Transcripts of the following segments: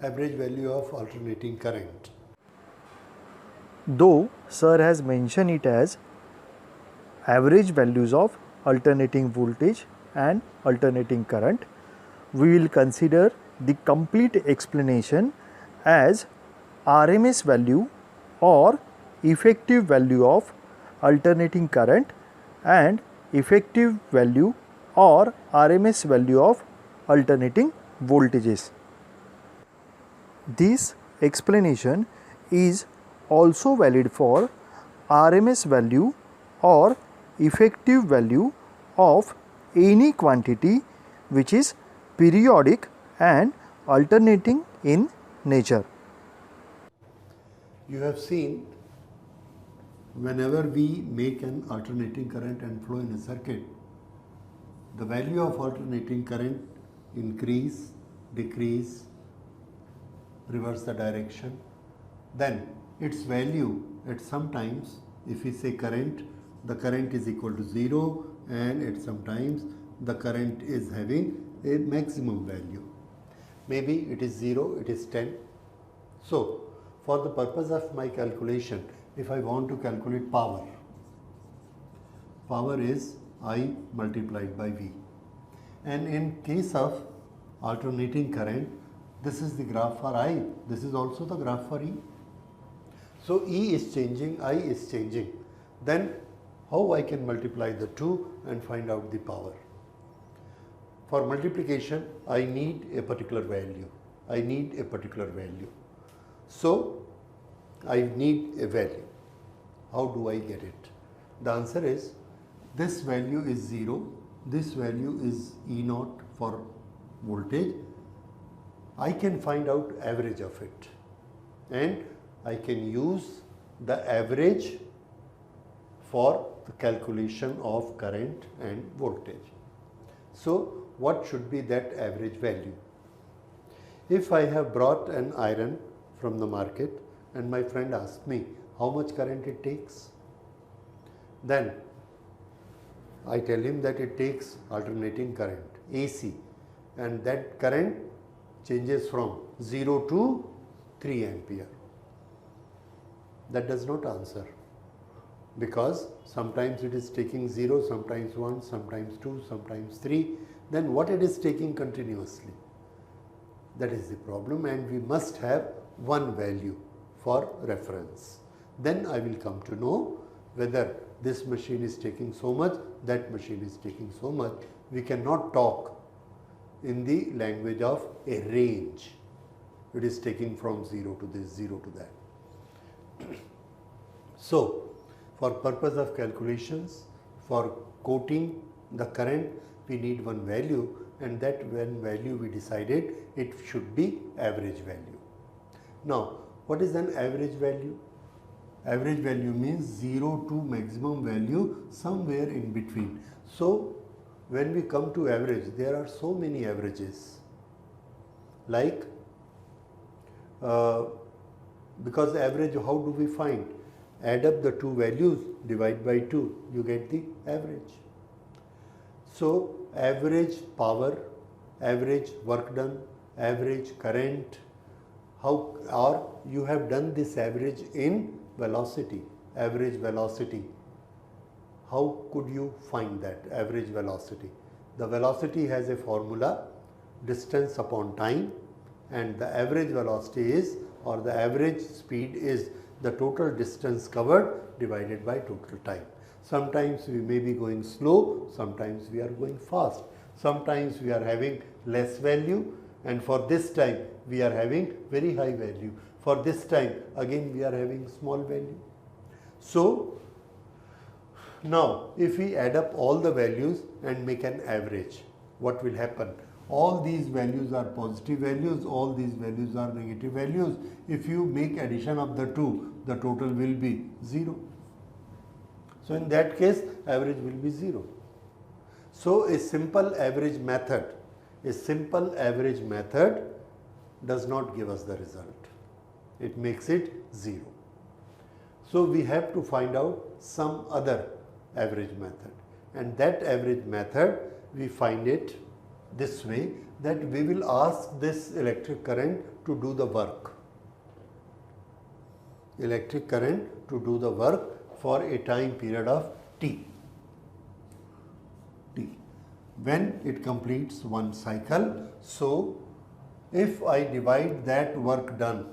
average value of alternating current. Though sir has mentioned it as average values of alternating voltage and alternating current, we will consider the complete explanation as RMS value or effective value of alternating current and effective value or RMS value of alternating voltages. This explanation is also valid for RMS value or effective value of any quantity which is periodic and alternating in nature. You have seen whenever we make an alternating current and flow in a circuit, the value of alternating current increase, decrease, reverse the direction. Then its value at some times, if we say current, the current is equal to 0, and at sometimes the current is having a maximum value. Maybe it is 0, it is 10. So for the purpose of my calculation, if I want to calculate power, power is I multiplied by V. And in case of alternating current, this is the graph for I, this is also the graph for E. So E is changing, I is changing. Then how I can multiply the two and find out the power? For multiplication, I need a particular value. I need a particular value. So I need a value. How do I get it? The answer is, this value is 0, this value is E0 for voltage. I can find out average of it, and I can use the average for the calculation of current and voltage. So what should be that average value? If I have brought an iron from the market and my friend asked me how much current it takes, then I tell him that it takes alternating current, AC, and that current changes from 0 to 3 ampere. That does not answer, because sometimes it is taking 0, sometimes 1, sometimes 2, sometimes 3. Then what it is taking continuously? That is the problem, and we must have one value for reference. Then I will come to know whether this machine is taking so much, that machine is taking so much. We cannot talk in the language of a range. It is taking from 0 to this, 0 to that. So for purpose of calculations, for quoting the current, we need one value, and that one value we decided it should be average value. Now what is an average value? Average value means 0 to maximum value, somewhere in between. So when we come to average, there are so many averages, like because average, how do we find? Add up the two values, divide by 2, you get the average. So average power, average work done, average current, how, or you have done this average in velocity, average velocity. How could you find that average velocity? The velocity has a formula, distance upon time, and the average velocity is, or the average speed is, the total distance covered divided by total time. Sometimes we may be going slow, sometimes we are going fast, sometimes we are having less value, and for this time we are having very high value. For this time again we are having small value. So now if we add up all the values and make an average, what will happen? All these values are positive values, all these values are negative values. If you make addition of the two, the total will be 0. So in that case average will be 0. So a simple average method does not give us the result. It makes it 0. So we have to find out some other average method, and that average method we find it this way. that we will ask this electric current to do the work. Electric current to do the work for a time period of t. When it completes one cycle. So if I divide that work done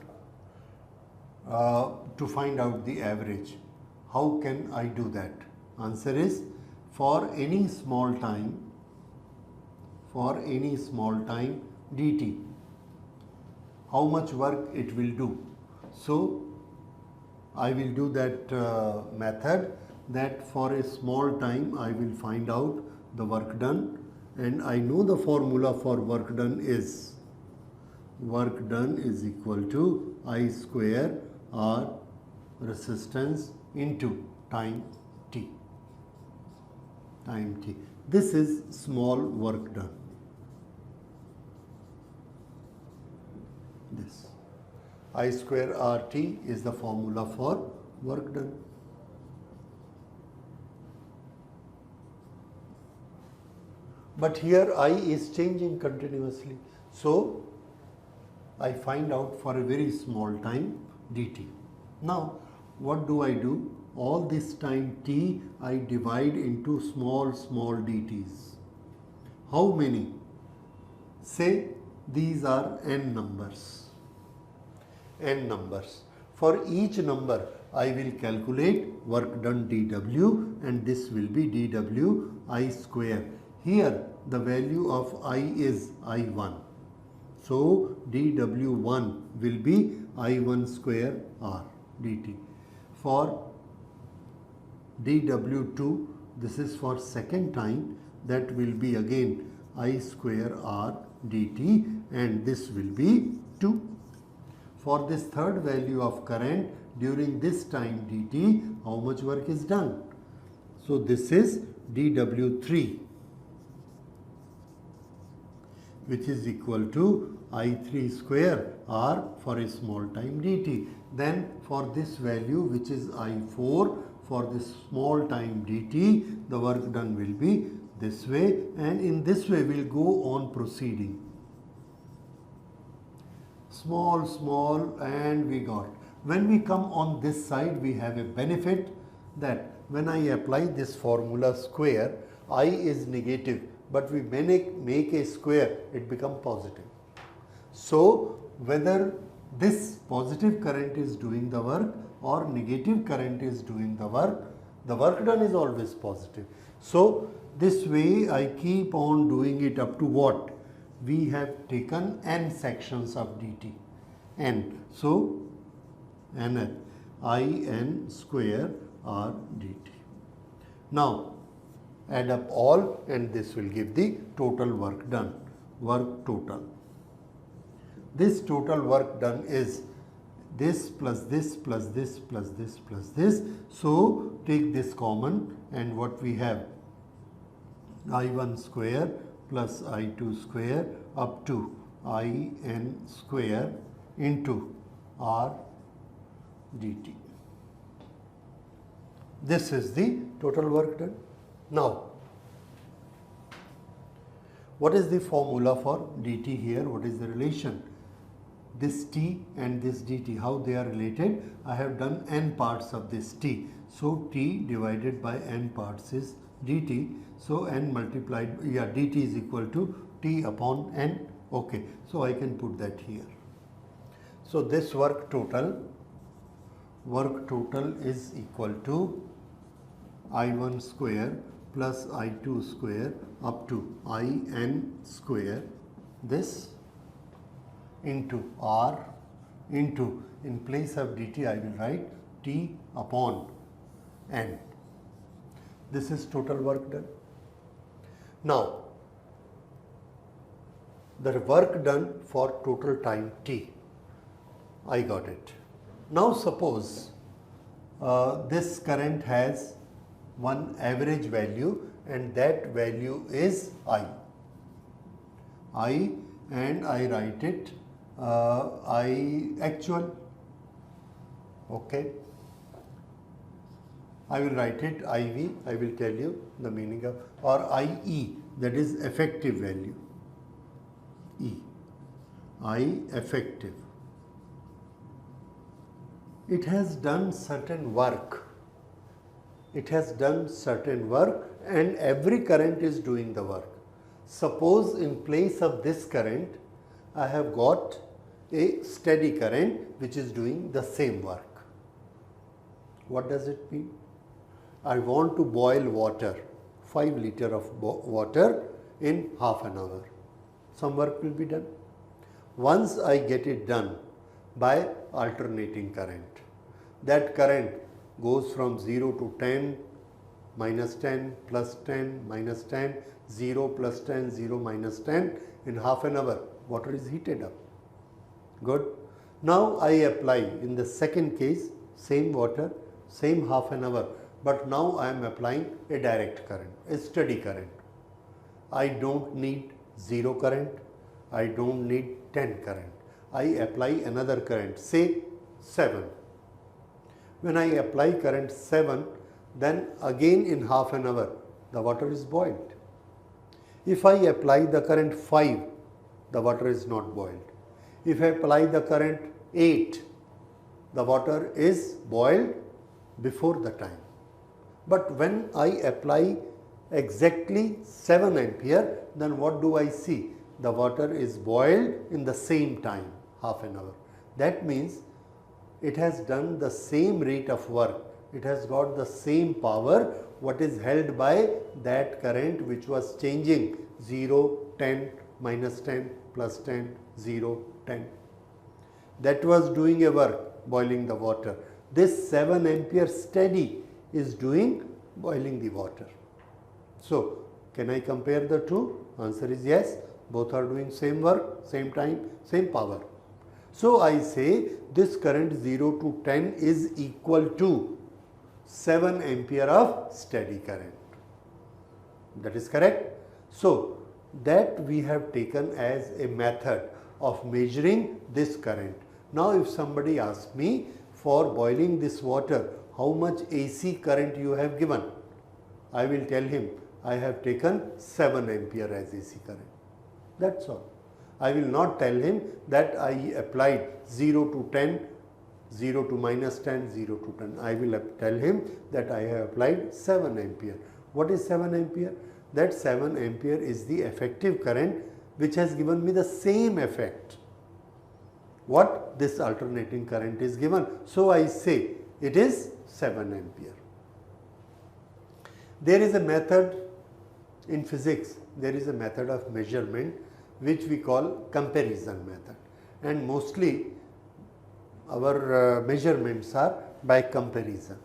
to find out the average, how can I do that? Answer is, for any small time dt, how much work it will do. So I will do that method, that for a small time I will find out the work done, and I know the formula for work done is equal to I square R resistance into time t. This is small work done. This I square RT is the formula for work done. But here I is changing continuously. So I find out for a very small time dt. Now what do? All this time t I divide into small dt's. How many? Say these are n numbers. For each number I will calculate work done dw, and this will be dw I square. Here the value of I is I1. So dw1 will be I1 square R dt. For dw2, this is for second time, that will be again I square R dt, and this will be 2. For this third value of current during this time dt, how much work is done? So this is dw3, which is equal to I3 square R for a small time dt. Then for this value, which is I4, for this small time dt, the work done will be this way, and in this way we will go on proceeding. Small, and we got. When we come on this side, we have a benefit that when I apply this formula square, I is negative, but we make a square, it becomes positive. So whether this positive current is doing the work or negative current is doing the work done is always positive. So this way I keep on doing it up to what? We have taken n sections of dt, n. So nth, in square r dt. Now add up all, and this will give the total work done, work total. This total work done is this plus this plus this plus this plus this. So take this common, and what we have, I1 square plus I2 square up to in square into r dt. This is the total work done. Now, what is the formula for dt here? What is the relation? This t and this dt, how they are related? I have done n parts of this t. So t divided by n parts is dt. So n multiplied, dt is equal to t upon n. Okay, so I can put that here. So this work total is equal to I1 square plus I2 square up to in square, this into r into, in place of dt I will write t upon n. This is total work done. Now the work done for total time t, I got it. Now suppose this current has one average value, and that value is I, and I write it I actual. Okay, I will write it IV, I will tell you the meaning of, or IE, that is effective value. E. I effective. It has done certain work. It has done certain work and every current is doing the work. Suppose in place of this current, I have got a steady current which is doing the same work. What does it mean? I want to boil water, 5 liters of water in half an hour. Some work will be done. Once I get it done by alternating current, that current goes from 0 to 10, minus 10, plus 10, minus 10, 0 plus 10, 0 minus 10. In half an hour, water is heated up. Good. Now I apply in the second case, same water, same half an hour, but now I am applying a direct current, a steady current. I don't need 0 current, I don't need 10 current. I apply another current, say 7. When I apply current 7, then again in half an hour, the water is boiled. If I apply the current 5, the water is not boiled. If I apply the current 8, the water is boiled before the time. But when I apply exactly 7 ampere, then what do I see? The water is boiled in the same time, half an hour. That means it has done the same rate of work. It has got the same power what is held by that current which was changing 0, 10, minus 10, plus 10, 0, 10. That was doing a work, boiling the water. This 7 ampere steady is doing boiling the water. So, can I compare the two? Answer is yes. Both are doing same work, same time, same power. So, I say this current 0 to 10 is equal to 7 ampere of steady current. That is correct. So, that we have taken as a method of measuring this current. Now, if somebody asks me for boiling this water, how much AC current you have given? I will tell him I have taken 7 ampere as AC current. That's all. I will not tell him that I applied 0 to 10, 0 to minus 10, 0 to 10. I will tell him that I have applied 7 ampere. What is 7 ampere? That 7 ampere is the effective current which has given me the same effect what this alternating current is given. So, I say it is 7 ampere. There is a method in physics, there is a method of measurement which we call comparison method, and mostly our measurements are by comparison.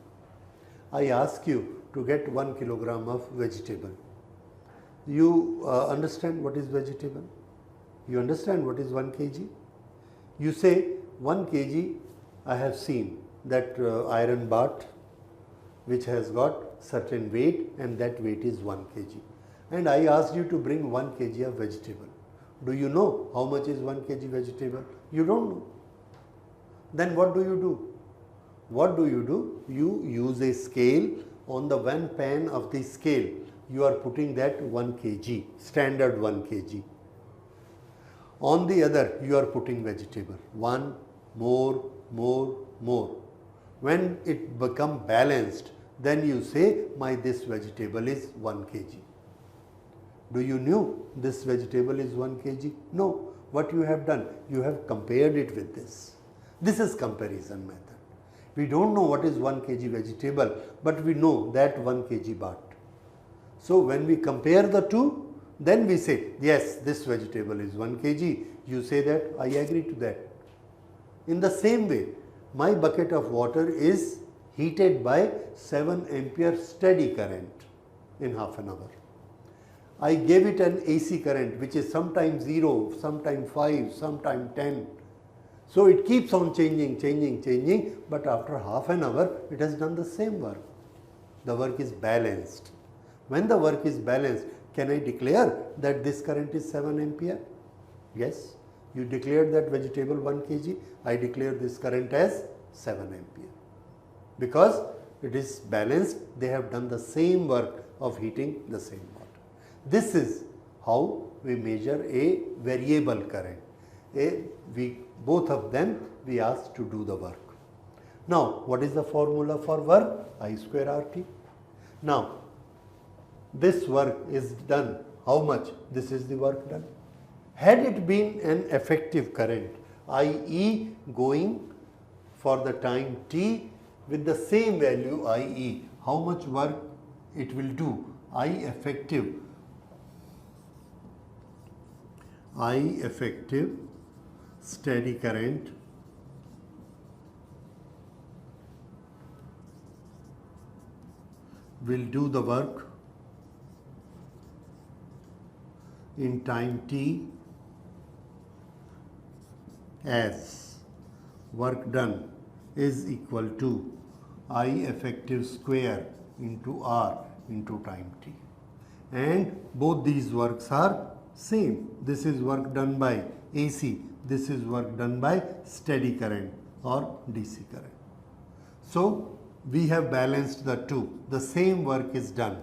I ask you to get 1 kilogram of vegetable. You understand what is vegetable? You understand what is 1 kg? You say 1 kg, I have seen that iron bar which has got certain weight and that weight is 1 kg. And I asked you to bring 1 kg of vegetable. Do you know how much is 1 kg vegetable? You don't know. Then what do you do? What do? You use a scale. On the one pan of the scale, you are putting that 1 kg, standard 1 kg. On the other, you are putting vegetable. One, more. When it become balanced, then you say, this vegetable is 1 kg. Do you knew this vegetable is 1 kg? No. What you have done? You have compared it with this. This is comparison method. We don't know what is 1 kg vegetable, but we know that 1 kg baht. So, when we compare the two, then we say, yes, this vegetable is 1 kg. You say that, I agree to that. In the same way, my bucket of water is heated by 7 ampere steady current in half an hour. I gave it an AC current which is sometimes 0, sometimes 5, sometimes 10. So, it keeps on changing, but after half an hour, it has done the same work. The work is balanced. When the work is balanced, can I declare that this current is 7 ampere? Yes. You declared that vegetable 1 kg, I declare this current as 7 ampere. Because it is balanced, they have done the same work of heating the same water. This is how we measure a variable current. Both of them we ask to do the work. Now, what is the formula for work? I square RT. Now, this work is done. How much? This is the work done. Had it been an effective current, IE going for the time t with the same value IE, how much work it will do? I effective steady current will do the work in time t as work done is equal to I effective square into R into time t. And both these works are same. This is work done by AC, this is work done by steady current or DC current. So, we have balanced the two. The same work is done.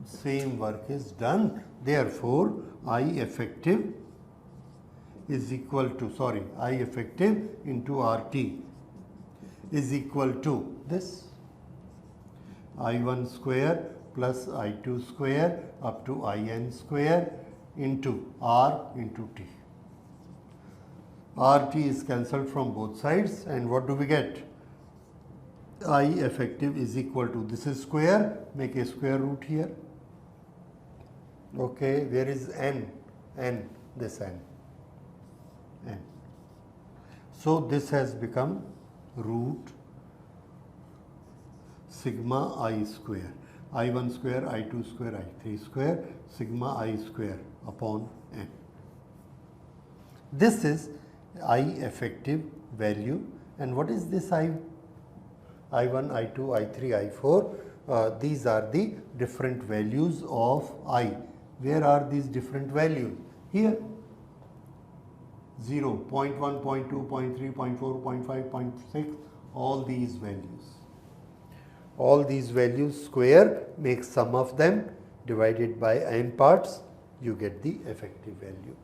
Same work is done. Therefore, I effective is equal to, I effective into RT is equal to this I1 square plus I2 square up to IN square into R into T. RT is cancelled from both sides, and what do we get? I effective is equal to, this is square, make a square root here. Okay, where is N? N, this N. N. So this has become root sigma I square. I1 square, I2 square, I3 square, sigma I square upon N. This is I effective value, and what is this I1, I2, I3, I4? These are the different values of I. Where are these different values? Here, 0, 0.1, 0.2, 0.3, 0.4, 0.5, 0.6, all these values. All these values square, make sum of them, divided by n parts, you get the effective value.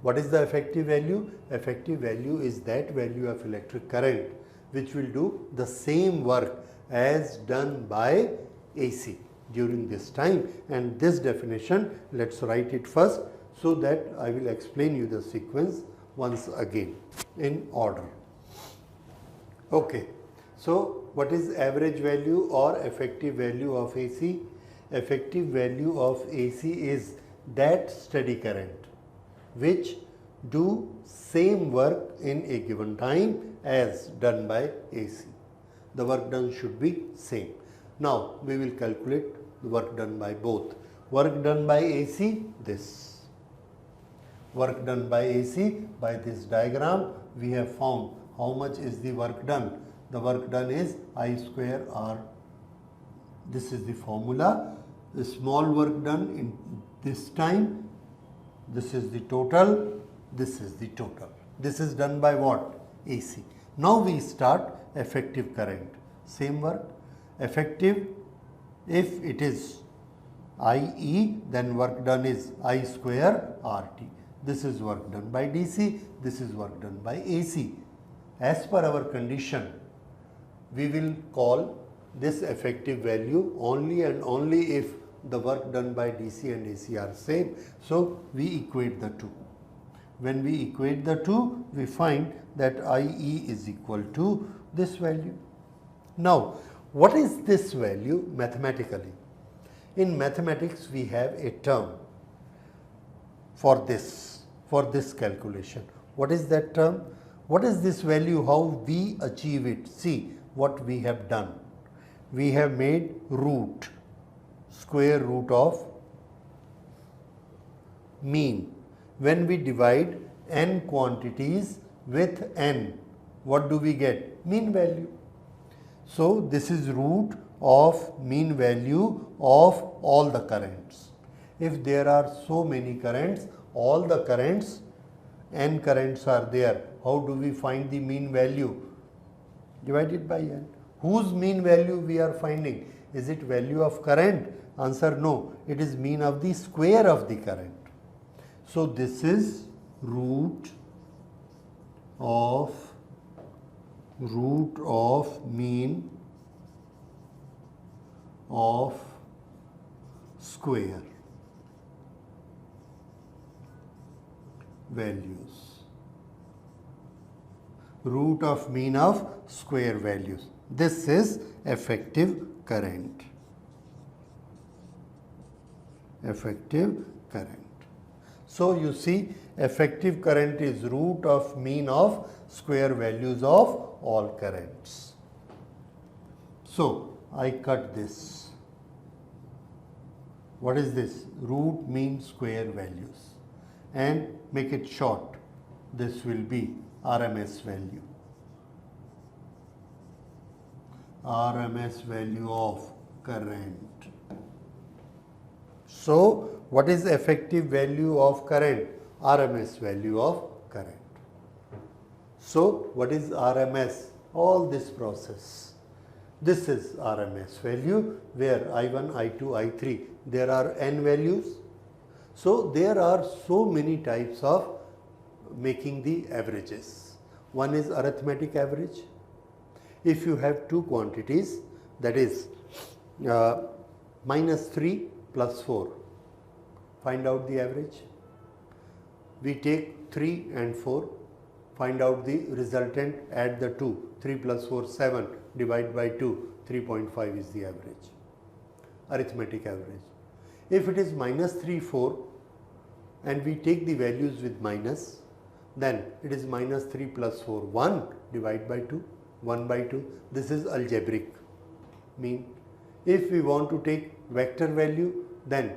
What is the effective value? Effective value is that value of electric current which will do the same work as done by AC during this time. And this definition, let's write it first so that I will explain you the sequence once again in order. Okay. So, what is average value or effective value of AC? Effective value of AC is that steady current which do same work in a given time as done by AC. The work done should be same. Now, we will calculate the work done by both. Work done by AC, this. Work done by AC, by this diagram, we have found how much is the work done. The work done is I square R. This is the formula. The small work done in this time, this is the total, this is the total. This is done by what? AC. Now we start effective current. Same work. Effective, if it is IE, then work done is I square RT. This is work done by DC, this is work done by AC. As per our condition, we will call this effective value only and only if the work done by DC and AC are same. So, we equate the two. When we equate the two, we find that IE is equal to this value. Now, what is this value mathematically? In mathematics, we have a term for this calculation. What is that term? What is this value? How we achieve it? See what we have done. We have made root, square root of mean. When we divide n quantities with n, what do we get? Mean value. So, this is root of mean value of all the currents. If there are so many currents, all the currents, n currents are there, how do we find the mean value? Divided by n. Whose mean value we are finding? Is it value of current? Answer no. It is mean of the square of the current. So this is root of mean of square values. Root of mean of square values. This is effective current. Effective current. So you see, effective current is root of mean of square values of all currents. So I cut this. What is this? Root mean square values, and make it short. This will be RMS value. RMS value of current. So what is effective value of current? RMS value of current. So what is RMS? All this process. This is RMS value where I1, I2, I3, there are n values. So there are so many types of making the averages. One is arithmetic average. If you have two quantities, that is minus 3 plus 4, find out the average. We take 3 and 4, find out the resultant, add the 2, 3 plus 4, 7, divide by 2, 3.5 is the average, arithmetic average. If it is minus 3, 4 and we take the values with minus, then it is minus 3 plus 4, 1, divide by 2, 1 by 2. This is algebraic mean. If we want to take vector value, then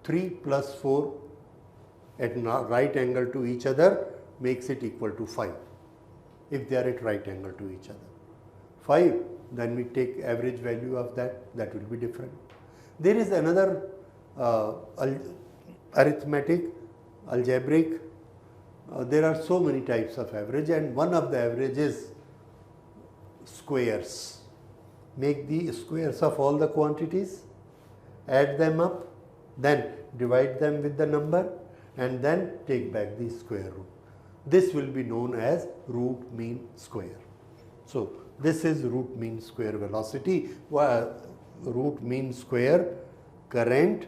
3 plus 4 at right angle to each other makes it equal to 5, if they are at right angle to each other. 5, then we take average value of that, that will be different. There is another arithmetic, algebraic, there are so many types of average, and one of the average is squares. Make the squares of all the quantities, add them up, then divide them with the number, and then take back the square root. This will be known as root mean square. So this is root mean square velocity, root mean square current,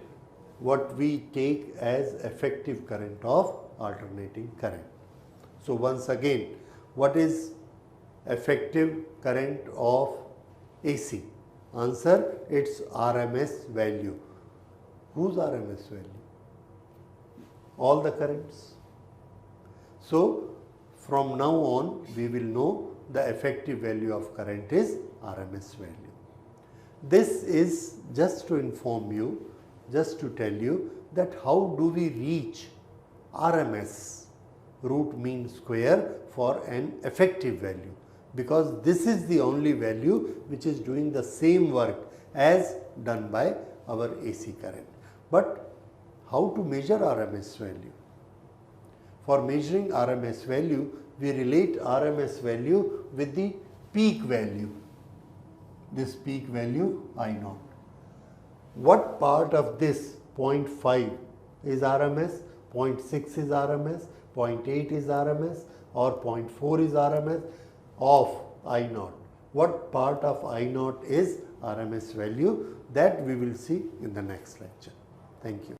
what we take as effective current of alternating current. So once again, what is effective current of AC? Answer, its RMS value. Whose RMS value? All the currents. So from now on we will know the effective value of current is RMS value. This is just to inform you, just to tell you that how do we reach RMS, root mean square, for an effective value, because this is the only value which is doing the same work as done by our AC current. But how to measure RMS value? For measuring RMS value, we relate RMS value with the peak value, this peak value I0. What part of this 0.5 is RMS, 0.6 is RMS, 0.8 is RMS, or 0.4 is RMS of I0? What part of I0 is RMS value? That we will see in the next lecture. Thank you.